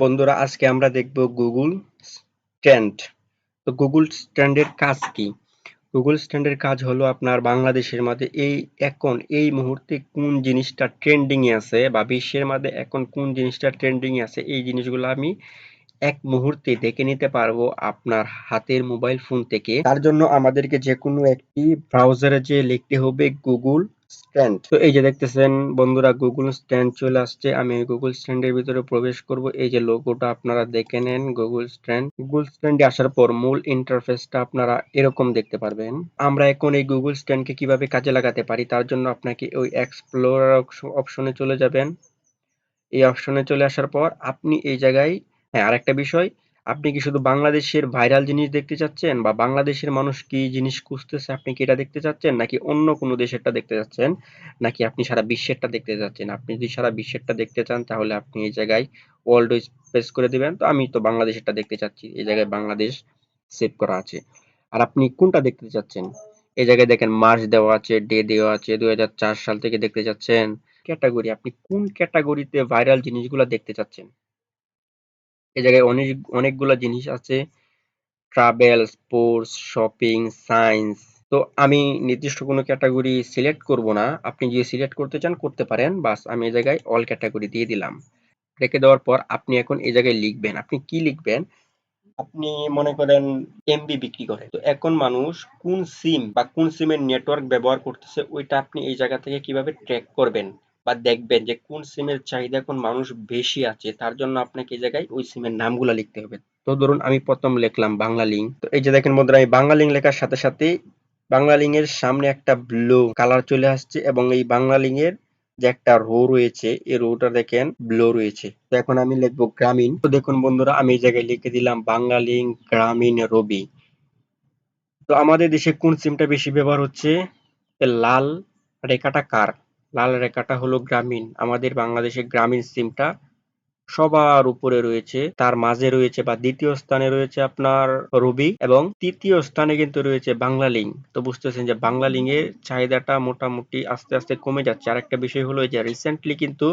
বন্ধুরা, আজকে আমরা দেখব গুগল স্ট্যান্ড। তো গুগল স্ট্যান্ডের কাজ কি? গুগল স্ট্যান্ডের কাজ হলো আপনার বাংলাদেশের মধ্যে এখন এই মুহূর্তে কোন জিনিসটা ট্রেন্ডিং এ আছে বা বিশ্বের মধ্যে এখন কোন জিনিসটা ট্রেন্ডিং এ আছে, এই জিনিসগুলো আমি এক মুহূর্তে দেখে নিতে পারবো আপনার হাতের মোবাইল ফোন থেকে। তার জন্য আমাদেরকে যে কোনো একটি ব্রাউজারে যে লিখতে হবে গুগল স্ট্যান্ড। তো এই যে দেখতেছেন বন্ধুরা, গুগল স্ট্যান্ড চলে আসছে। আমি গুগল স্ট্যান্ডের ভিতরে প্রবেশ করব। এই যে লোগোটা আপনারা দেখে নেন, গুগল স্ট্যান্ড। গুগল স্ট্যান্ডে আসার পর মূল ইন্টারফেসটা আপনারা এরকম দেখতে পারবেন। আমরা এখন এই গুগল স্ট্যান্ডকে কিভাবে কাজে লাগাতে পারি তার জন্য আপনাকে ওই এক্সপ্লোরার অপশনে চলে যাবেন। এই অপশনে চলে আসার পর আপনি এই জায়গায়, হ্যাঁ, আরেকটা বিষয়, আপনি কি শুধু বাংলাদেশের ভাইরাল জিনিস দেখতে চাচ্ছেন বা বাংলাদেশের মানুষ কি জিনিস খুঁজতেছে আপনি কি এটা দেখতে চাচ্ছেন, নাকি অন্য কোনো দেশেরটা দেখতে চাচ্ছেন, নাকি আপনি সারা বিশ্বেরটা দেখতে চাচ্ছেন? আপনি যদি সারা বিশ্বেরটা দেখতে চান তাহলে আপনি এই জায়গায় ওয়ার্ল্ড প্রেস করে দিবেন। তো আমি তো বাংলাদেশেরটা দেখতে চাচ্ছি, এই জায়গায় বাংলাদেশ সেভ করা আছে। আর আপনি কোনটা দেখতে চাচ্ছেন? এই জায়গায় দেখেন মার্চ দেওয়া আছে, ডে দেওয়া আছে, 2004 সাল থেকে দেখতে চাচ্ছেন। ক্যাটাগরি, আপনি কোন ক্যাটাগরিতে ভাইরাল জিনিসগুলো দেখতে চাচ্ছেন? এই জায়গায় অনেকগুলা জিনিস আছে, ট্রাভেল, স্পোর্টস, শপিং, সায়েন্স। তো আমি নির্দিষ্ট কোনো ক্যাটাগরি সিলেক্ট করব না। আপনি যদি সিলেক্ট করতে চান করতে পারেন। বাস আমি এই জায়গায় অল ক্যাটাগরি দিয়ে দিলাম। রেখে দেওয়ার পর আপনি এখন এই জায়গায় লিখবেন। আপনি কি লিখবেন? আপনি মনে করেন এমবি বিক্রি করে, তো এখন মানুষ কোন সিম বা কোন সিমের নেটওয়ার্ক ব্যবহার করতেছে ওইটা আপনি এই জায়গা থেকে কিভাবে ট্র্যাক করবেন বা দেখবেন যে কোন সিমের চাহিদা এখন মানুষ বেশি আছে, তার জন্য আপনাকে এই জায়গায় ওই সিমের নামগুলো লিখতে হবে। তো ধরুন আমি প্রথম লিখলাম বাংলা লিঙ্ক। তো এই যে দেখেন বন্ধুরা, আমি বাংলা লিঙ্ক লেখার সাথে সাথে বাংলা লিঙ্ক এর সামনে একটা ব্লু কালার চলে আসছে এবং এই বাংলা লিঙ্ক এর যে একটা রো রয়েছে এই রোটা দেখেন ব্লু রয়েছে। তো এখন আমি লিখবো গ্রামীণ। তো দেখুন বন্ধুরা, আমি এই জায়গায় লিখে দিলাম বাংলা লিঙ্ক গ্রামীণ রবি। তো আমাদের দেশে কোন সিমটা বেশি ব্যবহার হচ্ছে? এ লাল রেখাটা কার? লাল রেখাটা হলো গ্রামীণ। আমাদের বাংলাদেশে গ্রামীণ সিমটা সবার উপরে রয়েছে, তার মাঝে রয়েছে বা দ্বিতীয় স্থানে রয়েছে আপনার রবি এবং তৃতীয় স্থানে কিন্তু রয়েছে বাংলা লিঙ্ক। তো বুঝতেছেন যে বাংলা লিঙ্কের চাহিদাটা মোটামুটি আস্তে আস্তে কমে যাচ্ছে। আরেকটা বিষয় হলো যে রিসেন্টলি কিন্তু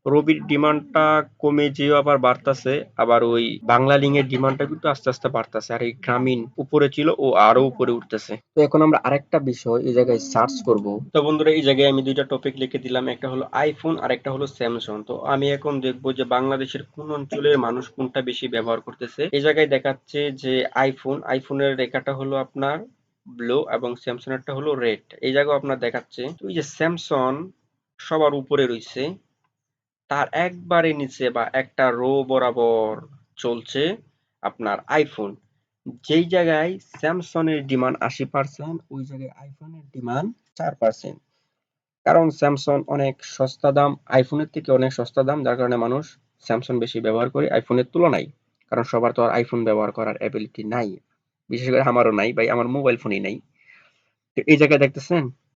রবির ডিমান্ডটা কমে যেও আবার বাড়তাছে, আবার ওই বাংলা লিঙ্কের ডিমান্ডটা কিন্তু আস্তে আস্তে বাড়তাছে, আর এই গ্রামীণ উপরে ছিল ও আরো উপরে উঠতেছে। তো এখন আমরা আরেকটা বিষয় এই জায়গায় সার্চ করব। তো বন্ধুরা, এই জায়গায় আমি দুইটা টপিক লিখে দিলাম, একটা হলো আইফোন আর একটা হলো স্যামসাং। তো আমি এখন দেখবো যে বাংলাদেশের কোন অঞ্চলের মানুষ কোনটা বেশি ব্যবহার করতেছে। এই জায়গায় দেখাচ্ছে যে আইফোনের রেখাটা হলো আপনার ব্লু এবং স্যামসাং এরটা হলো রেড। এই জায়গায় আপনার দেখাচ্ছে তো এই যে স্যামসাং সবার উপরে রয়েছে, তার একবারে নিচে বা একটা রো বরাবর চলছে আপনার আইফোন। যেই জায়গায় স্যামসং এর ডিমান্ড 80%, ওই জায়গায় আইফোনের ডিমান্ড 4%। কারণ স্যামসং অনেক সস্তা দাম, আইফোনের থেকে অনেক সস্তা দাম, যার কারণে মানুষ স্যামসং বেশি ব্যবহার করে আইফোনের তুলনায়। কারণ সবার তো আর আইফোন ব্যবহার করার এবিলিটি নাই, বিশেষ করে আমারও নাই ভাই, আমার মোবাইল ফোনই নাই। তো এই জায়গায় দেখতেছেন